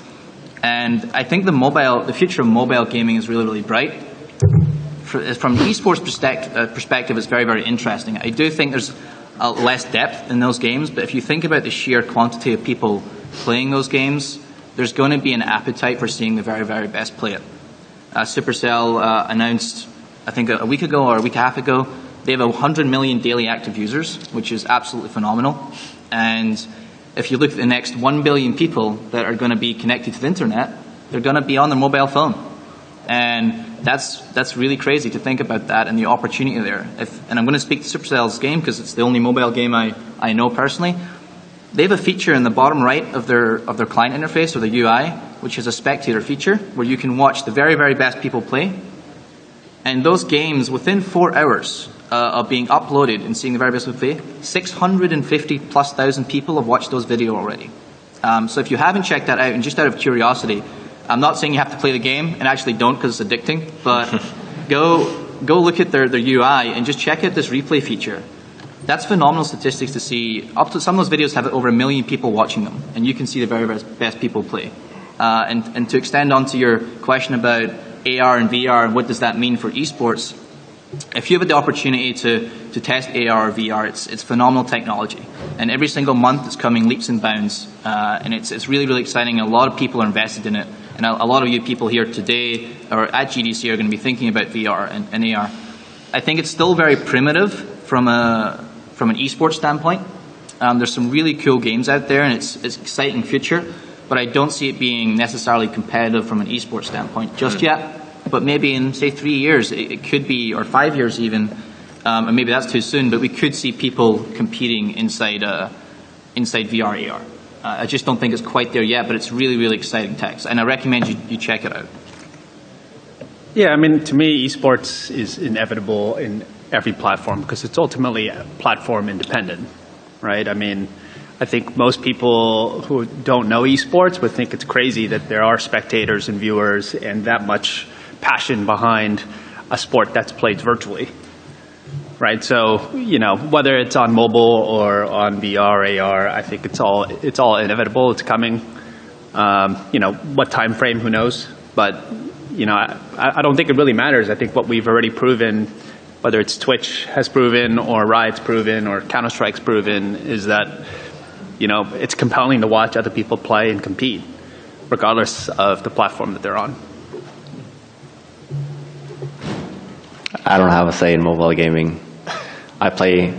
And I think the future of mobile gaming is really, really bright. From the esports perspective, it's very, very interesting. I do think there's less depth in those games, but if you think about the sheer quantity of people playing those games, there's going to be an appetite for seeing the very, very best play it. Supercell announced, I think a week ago or a week and a half ago, they have 100 million daily active users, which is absolutely phenomenal. And if you look at the next 1 billion people that are going to be connected to the internet, they're going to be on their mobile phone. And that's really crazy to think about that and the opportunity there. And I'm going to speak to Supercell's game because it's the only mobile game I know personally. They have a feature in the bottom right of their client interface or the UI, which is a spectator feature where you can watch the very, very best people play. And those games, within 4 hours of being uploaded and seeing the very best people play, 650,000+ people have watched those videos already. So if you haven't checked that out, and just out of curiosity, I'm not saying you have to play the game, and actually don't because it's addicting, but go look at their UI and just check out this replay feature. That's phenomenal statistics to see. Up to some of those videos have over 1 million people watching them, and you can see the very best people play. And to extend onto your question about AR and VR and what does that mean for esports, if you have the opportunity to test AR or VR, it's phenomenal technology. And every single month it's coming leaps and bounds, and it's really, really exciting. A lot of people are invested in it. And a lot of you people here today or at GDC are going to be thinking about VR and AR. I think it's still very primitive from an esports standpoint. There's some really cool games out there, and it's an exciting future. But I don't see it being necessarily competitive from an esports standpoint just yet. But maybe in, say, 3 years, it could be, or 5 years even, and maybe that's too soon, but we could see people competing inside VR, AR. I just don't think it's quite there yet, but it's really, really exciting tech. And I recommend you check it out. Yeah, I mean, to me, esports is inevitable in every platform because it's ultimately platform independent, right? I mean, I think most people who don't know esports would think it's crazy that there are spectators and viewers and that much passion behind a sport that's played virtually, right? So, you know, whether it's on mobile or on VR, AR, I think it's all inevitable. It's coming. You know, what time frame, who knows? But, you know, I don't think it really matters. I think what we've already proven, whether it's Twitch has proven or Riot's proven or Counter-Strike's proven, is that, you know, it's compelling to watch other people play and compete, regardless of the platform that they're on. I don't have a say in mobile gaming. I play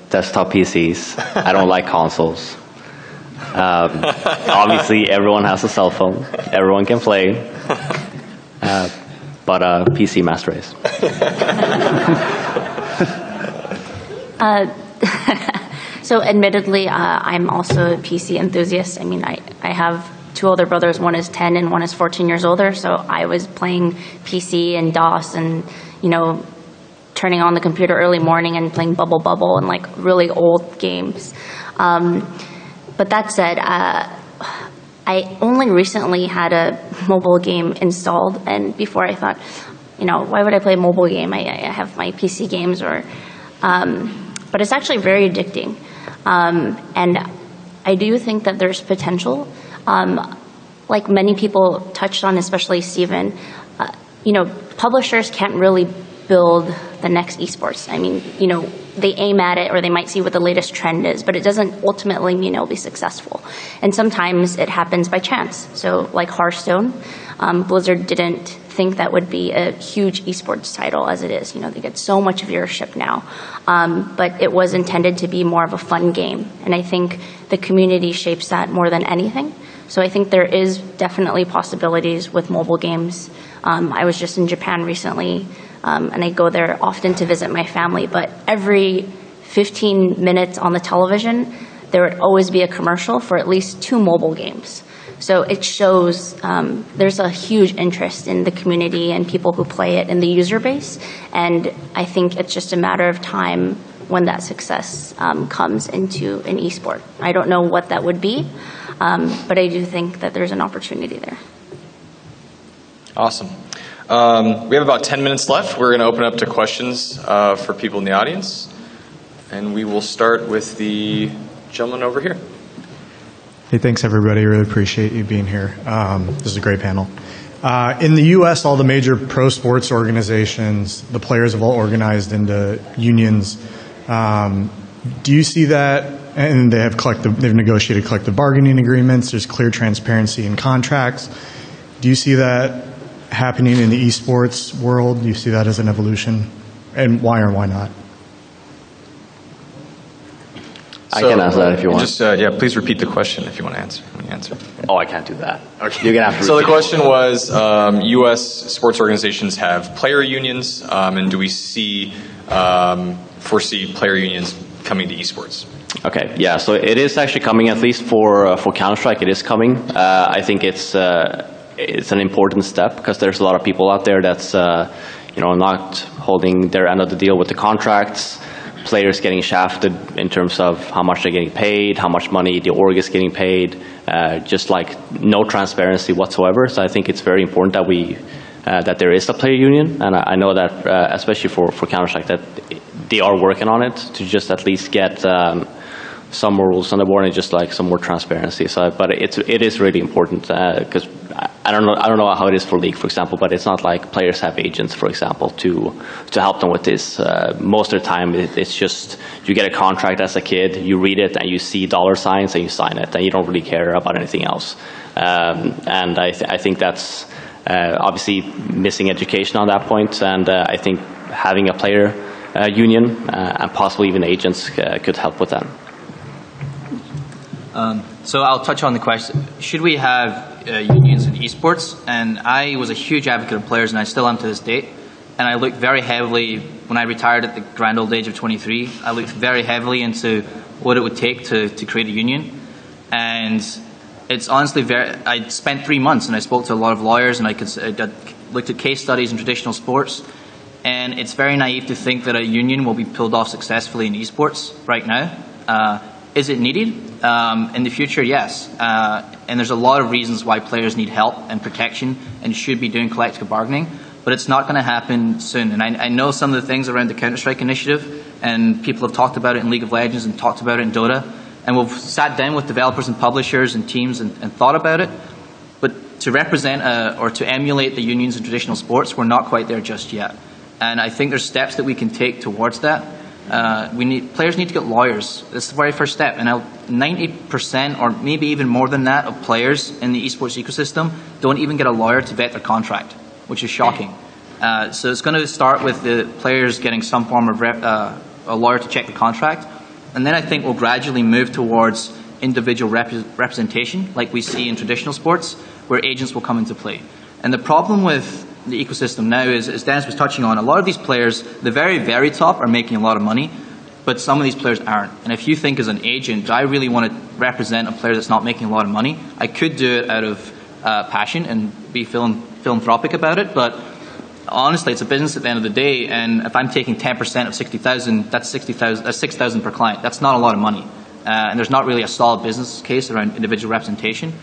desktop PCs. I don't like consoles. Obviously, everyone has a cell phone. Everyone can play. But PC master race. So admittedly, I'm also a PC enthusiast. I mean, I have 2 older brothers. One is 10 and one is 14 years older. So I was playing PC and DOS and, you know, turning on the computer early morning and playing Bubble and like really old games. But that said, I only recently had a mobile game installed, and before I thought, you know, why would I play a mobile game? I have my PC games, but it's actually very addicting. And I do think that there's potential. Like many people touched on, especially Steven, you know, publishers can't really build the next esports. I mean, you know, they aim at it or they might see what the latest trend is, but it doesn't ultimately mean it'll be successful. And sometimes it happens by chance. So like Hearthstone, Blizzard didn't think that would be a huge esports title as it is. You know, they get so much viewership now. But it was intended to be more of a fun game. And I think the community shapes that more than anything. So I think there is definitely possibilities with mobile games. I was just in Japan recently, and I go there often to visit my family, but every 15 minutes on the television, there would always be a commercial for at least 2 mobile games. So it shows there's a huge interest in the community and people who play it in the user base, and I think it's just a matter of time when that success comes into an esport. I don't know what that would be, but I do think that there's an opportunity there. Awesome. We have about 10 minutes left. We're going to open up to questions for people in the audience. And we will start with the gentleman over here. Hey, thanks everybody. Really appreciate you being here. This is a great panel. In the U.S., all the major pro sports organizations, the players have all organized into unions. Do you see that? And they've negotiated collective bargaining agreements. There's clear transparency in contracts. Do you see that happening in the eSports world? Do you see that as an evolution? And why or why not? I can answer that if you want. Just, please repeat the question if you want to answer. Oh, I can't do that. Okay. You're going to have to So the repeat. question was, U.S. sports organizations have player unions, and do we foresee player unions coming to esports? Okay, yeah, so it is actually coming, at least for Counter-Strike, it is coming. I think it's an important step because there's a lot of people out there that's not holding their end of the deal with the contracts. Players getting shafted in terms of how much they're getting paid, how much money the org is getting paid, just like no transparency whatsoever. So I think it's very important that that there is a player union, and I know that especially for Counter-Strike that they are working on it to just at least get some more rules on the board and just like some more transparency. So, but it is really important because I don't know how it is for League, for example, but it's not like players have agents, for example, to help them with this. Most of the time, it's just you get a contract as a kid, you read it, and you see dollar signs, and you sign it, and you don't really care about anything else. And I think that's obviously missing education on that point, and I think having a player union and possibly even agents could help with that. So I'll touch on the question, should we have unions in esports? And I was a huge advocate of players, and I still am to this date. And I looked very heavily, when I retired at the grand old age of 23, I looked very heavily into what it would take to create a union. And it's honestly I spent 3 months and I spoke to a lot of lawyers, and I looked at case studies in traditional sports. And it's very naive to think that a union will be pulled off successfully in esports right now. Is it needed? In the future, yes. And there's a lot of reasons why players need help and protection and should be doing collective bargaining, but it's not going to happen soon. And I know some of the things around the Counter-Strike initiative, and people have talked about it in League of Legends and talked about it in Dota, and we've sat down with developers and publishers and teams and thought about it. But to represent or to emulate the unions in traditional sports, we're not quite there just yet. And I think there's steps that we can take towards that. Players need to get lawyers. That's the very first step. And 90% or maybe even more than that of players in the esports ecosystem don't even get a lawyer to vet their contract, which is shocking. So it's going to start with the players getting some form of a lawyer to check the contract. And then I think we'll gradually move towards individual representation like we see in traditional sports, where agents will come into play. And the problem with the ecosystem now is, as Dennis was touching on, a lot of these players, the very, very top, are making a lot of money, but some of these players aren't. And if you think as an agent, I really want to represent a player that's not making a lot of money, I could do it out of passion and be philanthropic about it, but honestly, it's a business at the end of the day, and if I'm taking 10% of 60,000, that's 6,000 per client. That's not a lot of money. And there's not really a solid business case around individual representation.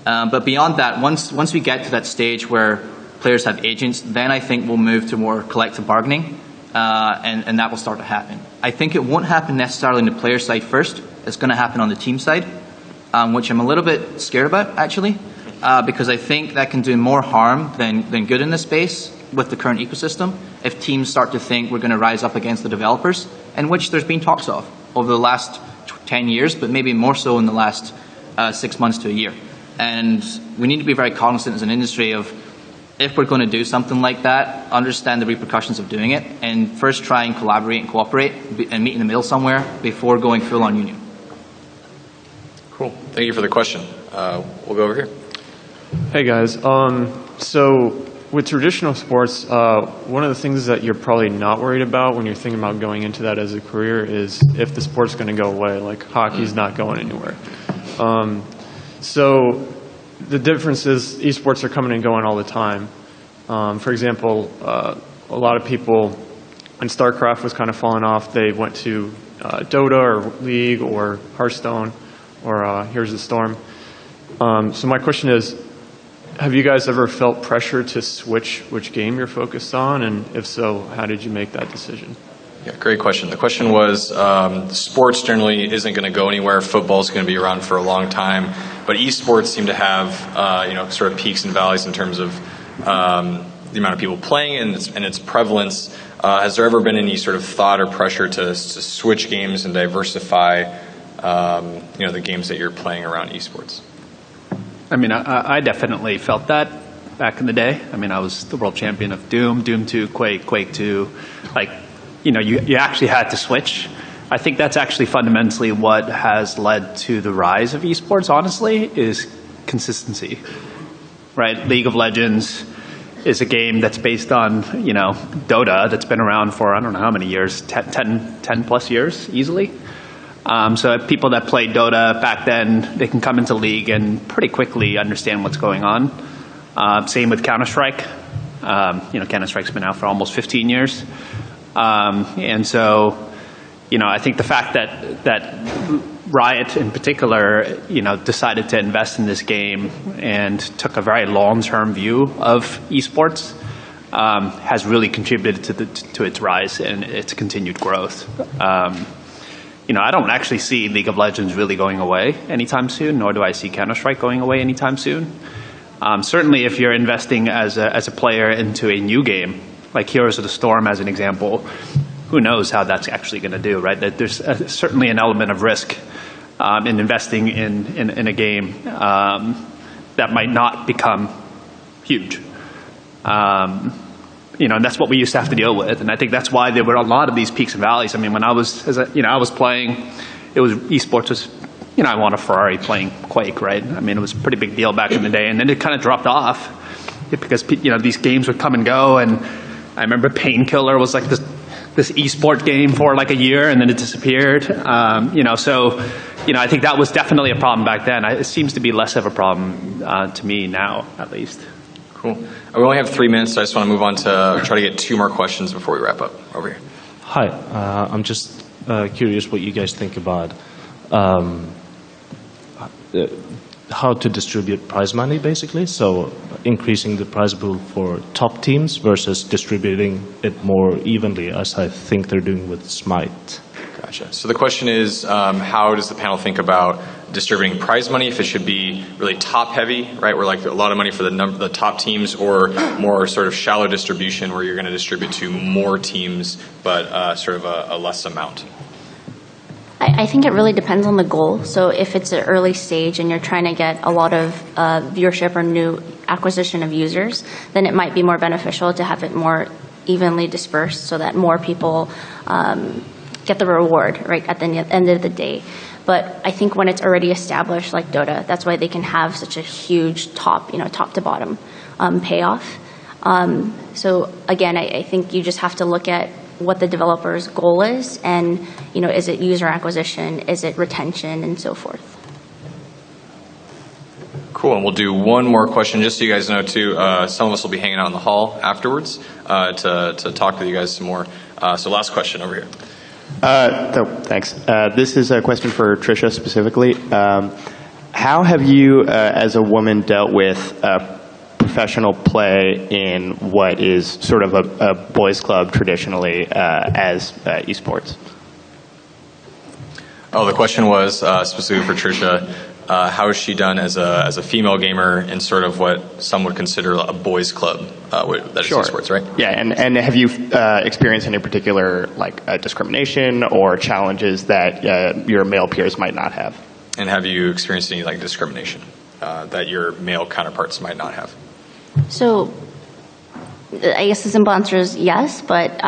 But beyond that, once we get to that stage where players have agents, then I think we'll move to more collective bargaining, and that will start to happen. I think it won't happen necessarily on the player side first. It's going to happen on the team side, which I'm a little bit scared about, actually, because I think that can do more harm than good in this space with the current ecosystem if teams start to think we're going to rise up against the developers, and which there's been talks of over the last 10 years, but maybe more so in the last 6 months to a year. And we need to be very cognizant as an industry of, if we're going to do something like that, understand the repercussions of doing it, and first try and collaborate and cooperate and meet in the middle somewhere before going full on union. Cool. Thank you for the question. We'll go over here. Hey guys. So with traditional sports, one of the things that you're probably not worried about when you're thinking about going into that as a career is if the sport's going to go away. Like hockey's not going anywhere. So the difference is esports are coming and going all the time. For example, a lot of people, when Starcraft was kind of falling off, they went to Dota or League or Hearthstone or Here's the Storm. So my question is, have you guys ever felt pressure to switch which game you're focused on? And if so, how did you make that decision? Yeah, great question. The question was, sports generally isn't going to go anywhere. Football's going to be around for a long time. But esports seem to have, sort of peaks and valleys in terms of the amount of people playing and its prevalence. Has there ever been any sort of thought or pressure to switch games and diversify, the games that you're playing around esports? I mean, I definitely felt that back in the day. I mean, I was the world champion of Doom, Doom 2, Quake, Quake 2. Like, you actually had to switch. I think that's actually fundamentally what has led to the rise of esports, honestly, is consistency, right? League of Legends is a game that's based on, Dota that's been around for, I don't know how many years, 10 plus years, easily. So people that played Dota back then, they can come into League and pretty quickly understand what's going on. Same with Counter-Strike. Counter-Strike's been out for almost 15 years. And so, I think the fact that Riot in particular, decided to invest in this game and took a very long-term view of esports has really contributed to its rise and its continued growth. I don't actually see League of Legends really going away anytime soon, nor do I see Counter-Strike going away anytime soon. Certainly if you're investing as a player into a new game, like Heroes of the Storm as an example, who knows how that's actually going to do, right? There's certainly an element of risk in investing in a game that might not become huge. And that's what we used to have to deal with. And I think that's why there were a lot of these peaks and valleys. I mean, when I was, I was playing, esports was, I want a Ferrari playing Quake, right? I mean, it was a pretty big deal back in the day. And then it kind of dropped off because, these games would come and go. And I remember Painkiller was like this esport game for like a year and then it disappeared. I think that was definitely a problem back then. It seems to be less of a problem to me now, at least. Cool. We only have 3 minutes, so I just want to move on to try to get 2 more questions before we wrap up. Over here. Hi. I'm just curious what you guys think about how to distribute prize money, basically. So increasing the prize pool for top teams versus distributing it more evenly, as I think they're doing with Smite. Gotcha. So the question is, how does the panel think about distributing prize money, if it should be really top heavy, right, where like a lot of money for the top teams, or more sort of shallow distribution where you're going to distribute to more teams but sort of a less amount? I think it really depends on the goal. So if it's an early stage and you're trying to get a lot of viewership or new acquisition of users, then it might be more beneficial to have it more evenly dispersed so that more people get the reward right at the end of the day. But I think when it's already established, like Dota, that's why they can have such a huge top to bottom payoff. So again, I think you just have to look at what the developer's goal is, and is it user acquisition, is it retention, and so forth. Cool, and we'll do one more question, just so you guys know too. Some of us will be hanging out in the hall afterwards to talk with you guys some more. So last question over here. Thanks. This is a question for Tricia specifically. How have you, as a woman, dealt with professional play in what is sort of a boys' club traditionally as esports? Oh, the question was specifically for Tricia. How has she done as a female gamer in sort of what some would consider a boys' club that is Sure. esports, right? Yeah, and have you experienced any particular discrimination or challenges that your male peers might not have? And have you experienced any discrimination that your male counterparts might not have? So I guess the simple answer is yes, but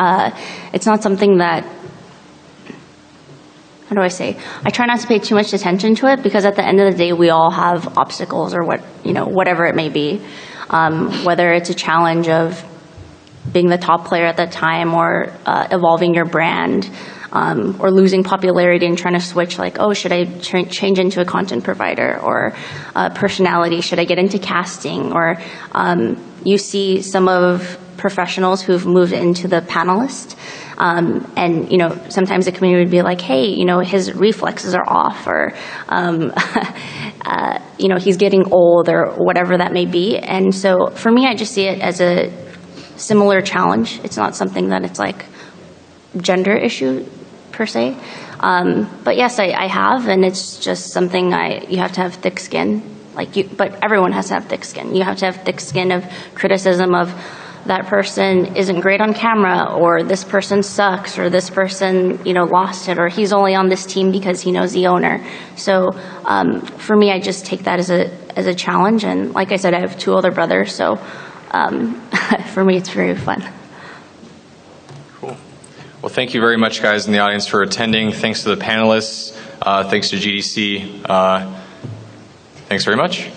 it's not something that, how do I say? I try not to pay too much attention to it, because at the end of the day, we all have obstacles or whatever it may be. Whether it's a challenge of being the top player at that time, or evolving your brand, or losing popularity and trying to switch, should I change into a content provider, or personality, should I get into casting, or you see some of professionals who've moved into the panelist, and sometimes the community would be like, hey, his reflexes are off, or he's getting old, or whatever that may be. And so for me, I just see it as a similar challenge. It's not something that it's like gender issue per se, but yes, I have, and it's just something you have to have thick skin, but everyone has to have thick skin. You have to have thick skin of criticism of that person isn't great on camera, or this person sucks, or this person, lost it, or he's only on this team because he knows the owner. So for me, I just take that as a challenge. And like I said, I have 2 older brothers, so for me, it's very fun. Cool. Well, thank you very much, guys in the audience, for attending. Thanks to the panelists. Thanks to GDC. Thanks very much.